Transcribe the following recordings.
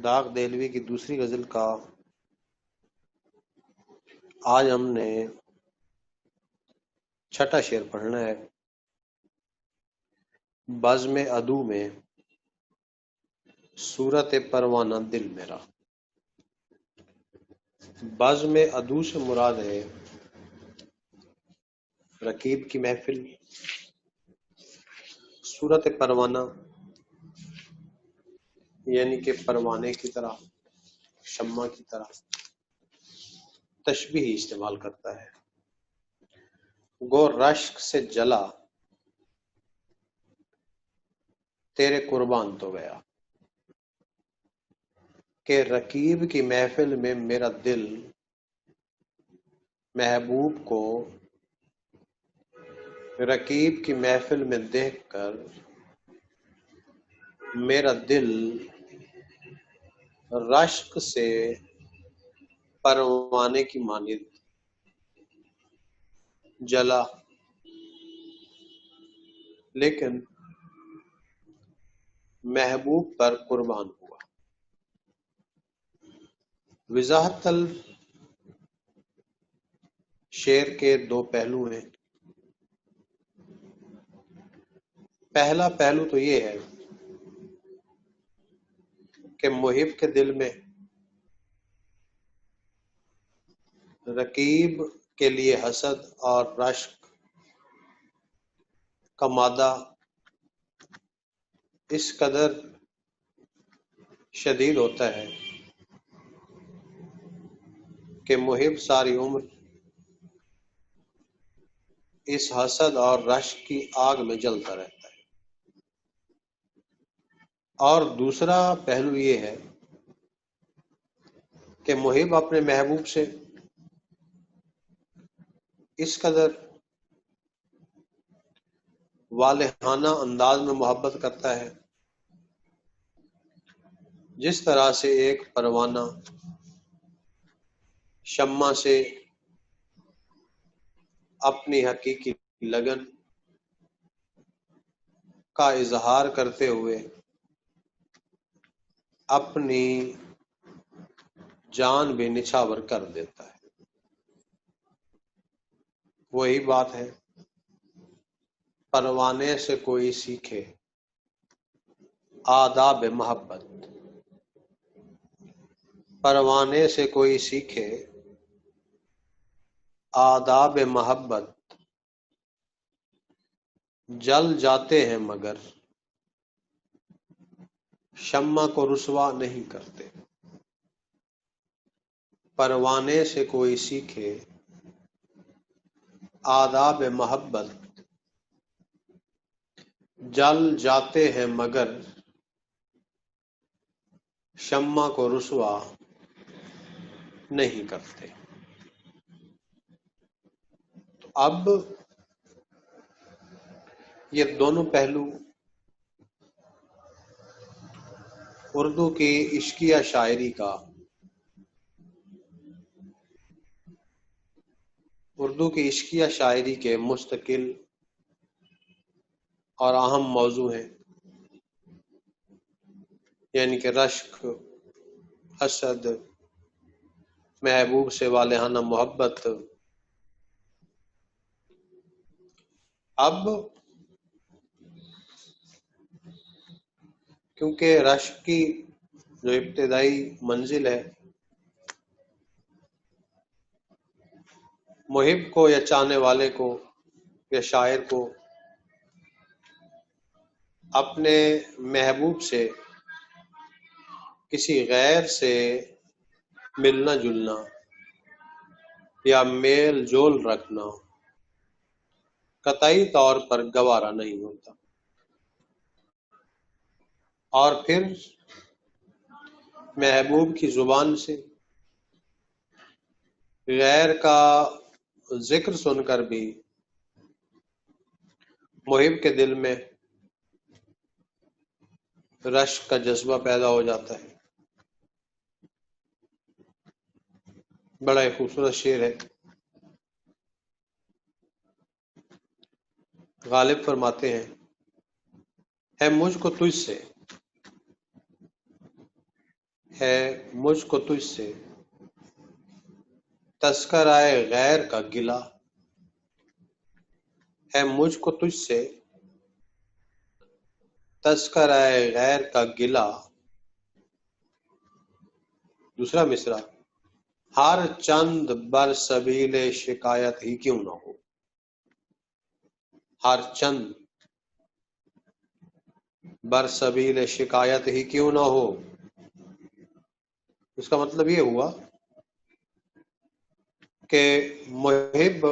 داغ دہلوی کی دوسری غزل کا آج ہم نے چھٹا شعر پڑھنا ہے۔ بزم عدو میں صورت پروانہ دل میرا۔ بزم عدو سے مراد ہے رقیب کی محفل، صورت پروانہ یعنی کہ پروانے کی طرح، شمع کی طرح تشبیہ استعمال کرتا ہے۔ گو رشک سے جلا تیرے قربان تو گیا، کہ رقیب کی محفل میں میرا دل محبوب کو رقیب کی محفل میں دیکھ کر میرا دل رشک سے پروانے کی مانند جلا، لیکن محبوب پر قربان ہوا۔ وضاحت طلب شعر کے دو پہلو ہیں۔ پہلا پہلو تو یہ ہے کہ محب کے دل میں رقیب کے لیے حسد اور رشک کا مادہ اس قدر شدید ہوتا ہے کہ محب ساری عمر اس حسد اور رشک کی آگ میں جلتا رہتا ہے۔ اور دوسرا پہلو یہ ہے کہ محب اپنے محبوب سے اس قدر والہانہ انداز میں محبت کرتا ہے جس طرح سے ایک پروانہ شمع سے اپنی حقیقی لگن کا اظہار کرتے ہوئے اپنی جان بھی نچھاور کر دیتا ہے۔ وہی بات ہے، پروانے سے کوئی سیکھے آداب محبت، پروانے سے کوئی سیکھے آداب محبت، جل جاتے ہیں مگر شمع کو رسوا نہیں کرتے۔ پروانے سے کوئی سیکھے آداب محبت، جل جاتے ہیں مگر شمع کو رسوا نہیں کرتے۔ تو اب یہ دونوں پہلو اردو کی عشقیہ شاعری کا، اردو کی عشقیہ شاعری کے مستقل اور اہم موضوع ہیں، یعنی کہ رشک، حسد، محبوب سے والہانہ محبت۔ اب کیونکہ رشک کی جو ابتدائی منزل ہے محب کو یا چاہنے والے کو یا شاعر کو اپنے محبوب سے کسی غیر سے ملنا جلنا یا میل جول رکھنا قطعی طور پر گوارا نہیں ہوتا، اور پھر محبوب کی زبان سے غیر کا ذکر سن کر بھی محب کے دل میں رشک کا جذبہ پیدا ہو جاتا ہے۔ بڑا ہی خوبصورت شعر ہے۔ غالب فرماتے ہیں، ہے مجھ کو تجھ سے، ہے مجھ کو تجھ سے تذکرائے غیر کا گلہ، ہے مجھ کو تجھ سے تذکرائے غیر کا گلہ۔ دوسرا مصرع، ہر چند بر سبیل شکایت ہی کیوں نہ ہو، ہر چند بر سبیل شکایت ہی کیوں نہ ہو۔ اس کا مطلب یہ ہوا کہ محب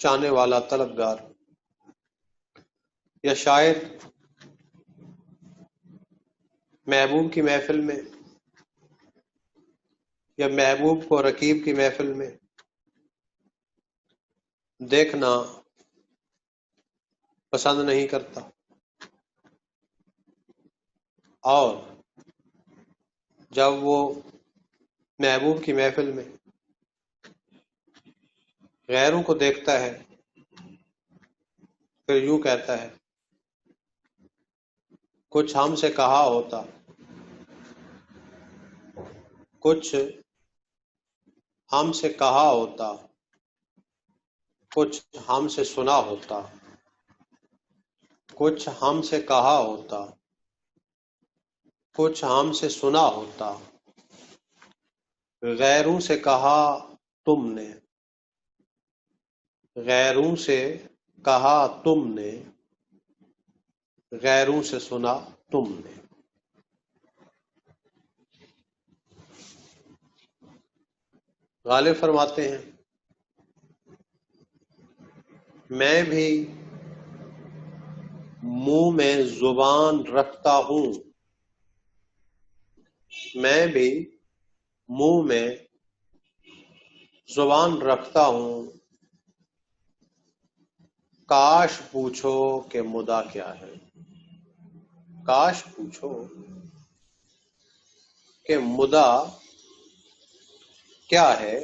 چاہنے والا طلبگار یا شاعر محبوب کی محفل میں یا محبوب کو رقیب کی محفل میں دیکھنا پسند نہیں کرتا، اور جب وہ محبوب کی محفل میں غیروں کو دیکھتا ہے پھر یوں کہتا ہے، کچھ ہم سے کہا ہوتا، کچھ ہم سے کہا ہوتا، کچھ ہم سے سنا ہوتا، کچھ ہم سے کہا ہوتا، کچھ ہم سے سنا ہوتا، غیروں سے کہا تم نے، غیروں سے کہا تم نے، غیروں سے سنا تم نے۔ غالب فرماتے ہیں، میں بھی منہ میں زبان رکھتا ہوں، میں بھی منہ میں زبان رکھتا ہوں، کاش پوچھو کہ مدعا کیا ہے، کاش پوچھو کہ مدعا کیا ہے۔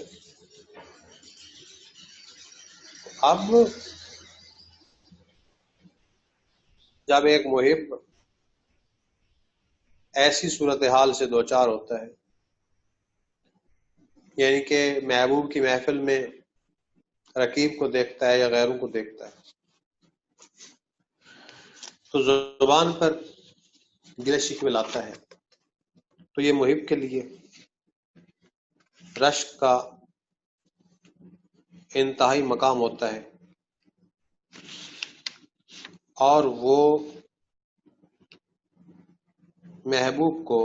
اب جب ایک محب ایسی صورتحال سے دوچار ہوتا ہے، یعنی کہ محبوب کی محفل میں رقیب کو دیکھتا ہے یا غیروں کو دیکھتا ہے، تو زبان پر گلے شکوے لاتا ہے، تو یہ محب کے لیے رشک کا انتہائی مقام ہوتا ہے، اور وہ محبوب کو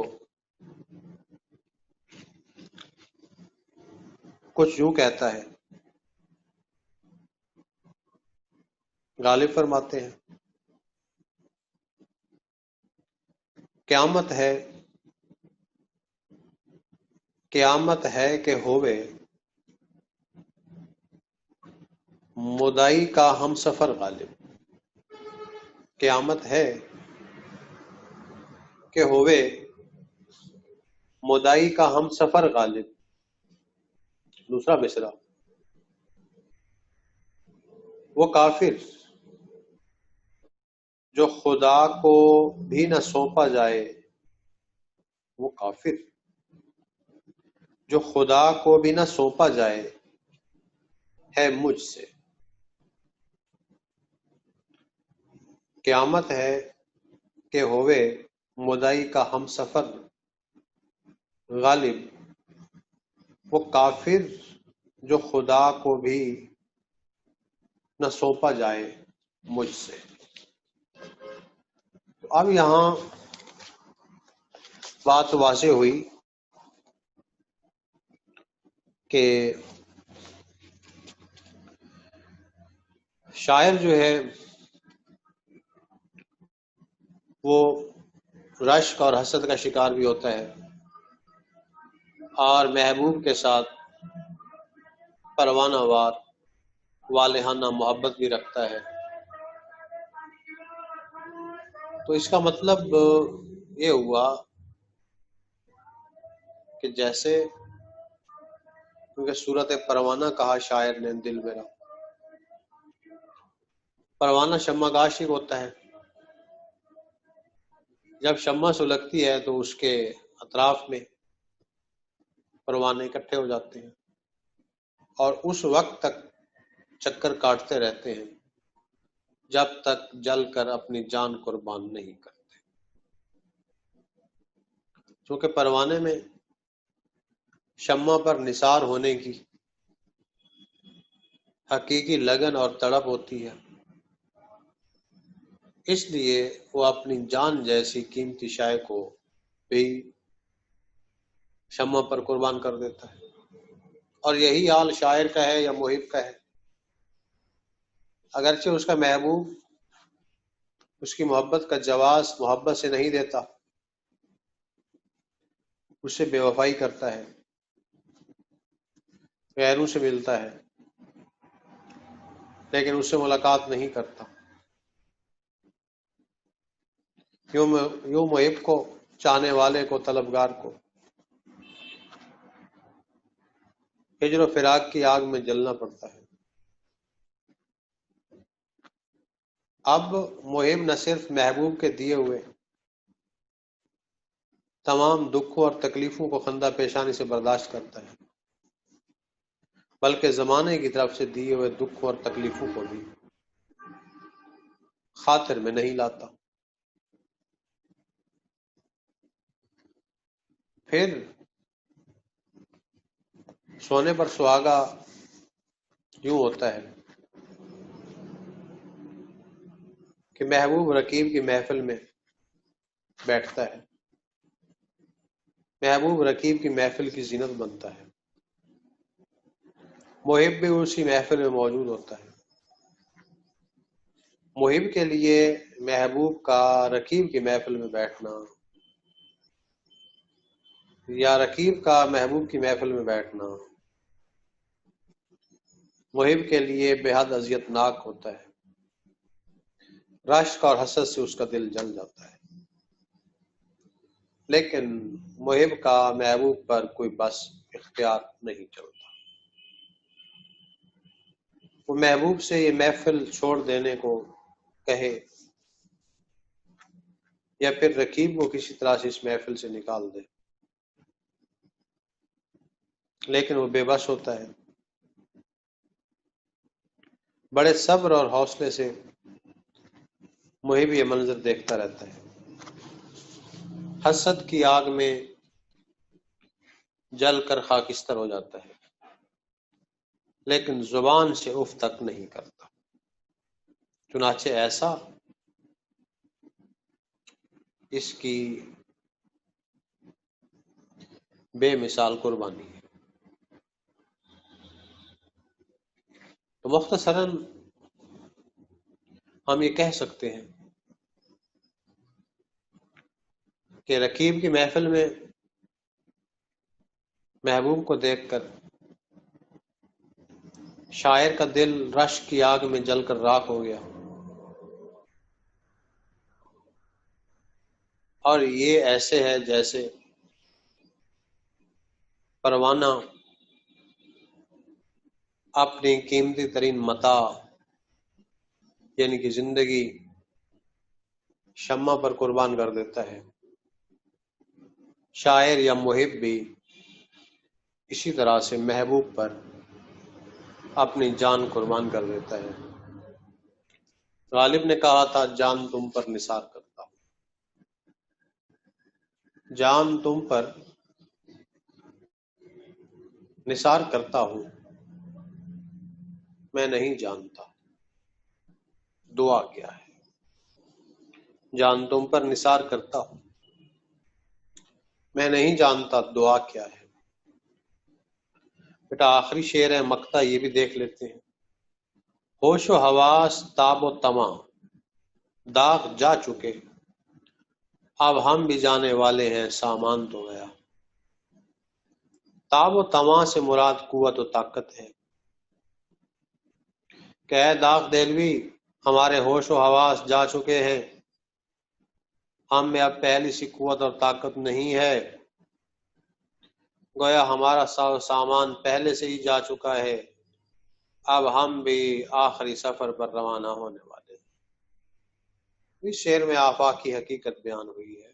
کچھ یوں کہتا ہے۔ غالب فرماتے ہیں، قیامت ہے، قیامت ہے کہ ہووے مدعی کا ہم سفر غالب، قیامت ہے کہ ہووے مدعی کا ہم سفر غالب۔ دوسرا مصرع، وہ کافر جو خدا کو بھی نہ سونپا جائے، وہ کافر جو خدا کو بھی نہ سونپا جائے، ہے مجھ سے۔ قیامت ہے کہ ہووے مدعی کا ہم سفر غالب، وہ کافر جو خدا کو بھی نہ سونپا جائے مجھ سے۔ تو اب یہاں بات واضح ہوئی کہ شاعر جو ہے وہ رشک اور حسد کا شکار بھی ہوتا ہے، اور محبوب کے ساتھ پروانہ وار والہانہ محبت بھی رکھتا ہے۔ تو اس کا مطلب یہ ہوا کہ جیسے کیونکہ صورت پروانہ کہا شاعر نے دل میرا، پروانہ شمع کا عاشق ہوتا ہے، جب شمع سلگتی ہے تو اس کے اطراف میں پروانے اکٹھے ہو جاتے ہیں اور اس وقت تک چکر کاٹتے رہتے ہیں جب تک جل کر اپنی جان قربان نہیں کرتے، کیونکہ پروانے میں شمع پر نثار ہونے کی حقیقی لگن اور تڑپ ہوتی ہے، اس لیے وہ اپنی جان جیسی قیمتی شے کو بھی شمع پر قربان کر دیتا ہے۔ اور یہی حال شاعر کا ہے یا محب کا ہے، اگرچہ اس کا محبوب اس کی محبت کا جواز محبت سے نہیں دیتا، اس سے بے وفائی کرتا ہے، غیروں سے ملتا ہے، لیکن اس سے ملاقات نہیں کرتا۔ یوں محب کو، چاہنے والے کو، طلبگار کو ہجر و فراق کی آگ میں جلنا پڑتا ہے۔ اب محب نہ صرف محبوب کے دیے ہوئے تمام دکھوں اور تکلیفوں کو خندہ پیشانی سے برداشت کرتا ہے، بلکہ زمانے کی طرف سے دیے ہوئے دکھوں اور تکلیفوں کو بھی خاطر میں نہیں لاتا۔ پھر سونے پر سہاگا یوں ہوتا ہے کہ محبوب رقیب کی محفل میں بیٹھتا ہے، محبوب رقیب کی محفل کی زینت بنتا ہے، محب بھی اسی محفل میں موجود ہوتا ہے۔ محب کے لیے محبوب کا رقیب کی محفل میں بیٹھنا یا رقیب کا محبوب کی محفل میں بیٹھنا محب کے لیے بے حد اذیت ناک ہوتا ہے، رشک اور حسد سے اس کا دل جل جاتا ہے، لیکن محب کا محبوب پر کوئی بس اختیار نہیں چلتا۔ وہ محبوب سے یہ محفل چھوڑ دینے کو کہے یا پھر رقیب کو کسی طرح سے اس محفل سے نکال دے، لیکن وہ بے بس ہوتا ہے۔ بڑے صبر اور حوصلے سے محب یہ منظر دیکھتا رہتا ہے، حسد کی آگ میں جل کر خاکستر ہو جاتا ہے، لیکن زبان سے اف تک نہیں کرتا۔ چنانچہ ایسا اس کی بے مثال قربانی ہے۔ تو مختصراً ہم یہ کہہ سکتے ہیں کہ رقیب کی محفل میں محبوب کو دیکھ کر شاعر کا دل رشک کی آگ میں جل کر راکھ ہو گیا، اور یہ ایسے ہے جیسے پروانہ اپنی قیمتی ترین متاع یعنی کہ زندگی شمع پر قربان کر دیتا ہے۔ شاعر یا محب بھی اسی طرح سے محبوب پر اپنی جان قربان کر دیتا ہے۔ غالب نے کہا تھا، جان تم پر نثار کرتا ہوں، جان تم پر نثار کرتا ہوں، میں نہیں جانتا دعا کیا ہے۔ جان تم پر نثار کرتا ہوں، میں نہیں جانتا دعا کیا ہے۔ بیٹا آخری شعر ہے مقطع، یہ بھی دیکھ لیتے ہیں۔ ہوش و حواس تاب و تماں داغ جا چکے، اب ہم بھی جانے والے ہیں سامان تو گیا۔ تاب و تماں سے مراد قوت و طاقت ہے کہ اے داغ دہلوی، ہمارے ہوش و حواس جا چکے ہیں، ہم میں اب پہلی سی قوت اور طاقت نہیں ہے، گویا ہمارا سامان پہلے سے ہی جا چکا ہے، اب ہم بھی آخری سفر پر روانہ ہونے والے ہیں۔ اس شعر میں آفاق کی حقیقت بیان ہوئی ہے۔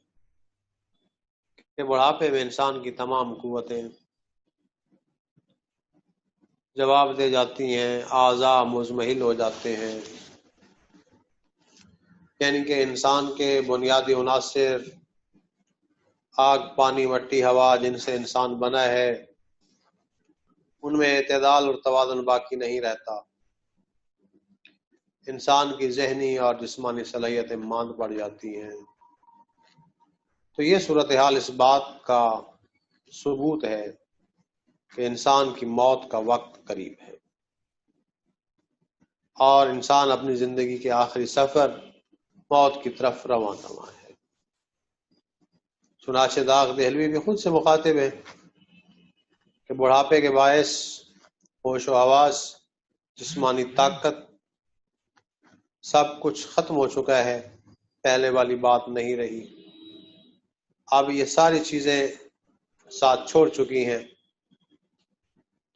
کہ بڑھاپے میں انسان کی تمام قوتیں جواب دے جاتی ہیں، اعضاء مزمحل ہو جاتے ہیں، یعنی کہ انسان کے بنیادی عناصر آگ، پانی، مٹی، ہوا جن سے انسان بنا ہے، ان میں اعتدال اور توازن باقی نہیں رہتا۔ انسان کی ذہنی اور جسمانی صلاحیتیں ماند پڑ جاتی ہیں۔ تو یہ صورتحال اس بات کا ثبوت ہے کہ انسان کی موت کا وقت قریب ہے اور انسان اپنی زندگی کے آخری سفر موت کی طرف رواں ہے۔ چنانچہ داغ دہلوی بھی خود سے مخاطب ہے کہ بڑھاپے کے باعث ہوش و حواس، جسمانی طاقت، سب کچھ ختم ہو چکا ہے، پہلے والی بات نہیں رہی۔ اب یہ ساری چیزیں ساتھ چھوڑ چکی ہیں،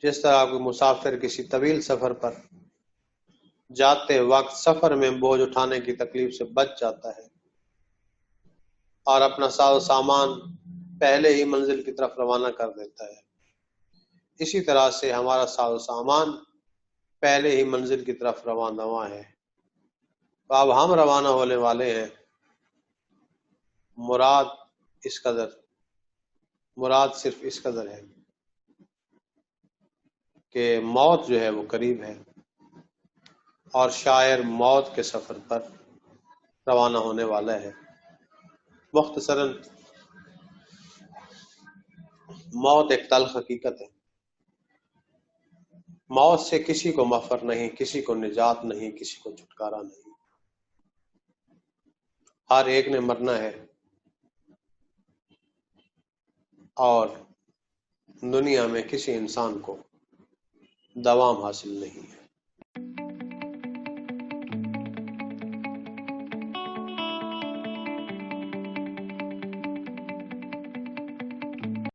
جس طرح کوئی مسافر کسی طویل سفر پر جاتے وقت سفر میں بوجھ اٹھانے کی تکلیف سے بچ جاتا ہے اور اپنا ساز و سامان پہلے ہی منزل کی طرف روانہ کر دیتا ہے، اسی طرح سے ہمارا ساز و سامان پہلے ہی منزل کی طرف رواں ہے۔ تو اب ہم روانہ ہونے والے ہیں۔ مراد صرف اس قدر ہے کہ موت جو ہے وہ قریب ہے اور شاعر موت کے سفر پر روانہ ہونے والا ہے۔ مختصراً موت ایک تلخ حقیقت ہے۔ موت سے کسی کو مفر نہیں، کسی کو نجات نہیں، کسی کو چھٹکارا نہیں، ہر ایک نے مرنا ہے اور دنیا میں کسی انسان کو دوام حاصل نہیں ہے۔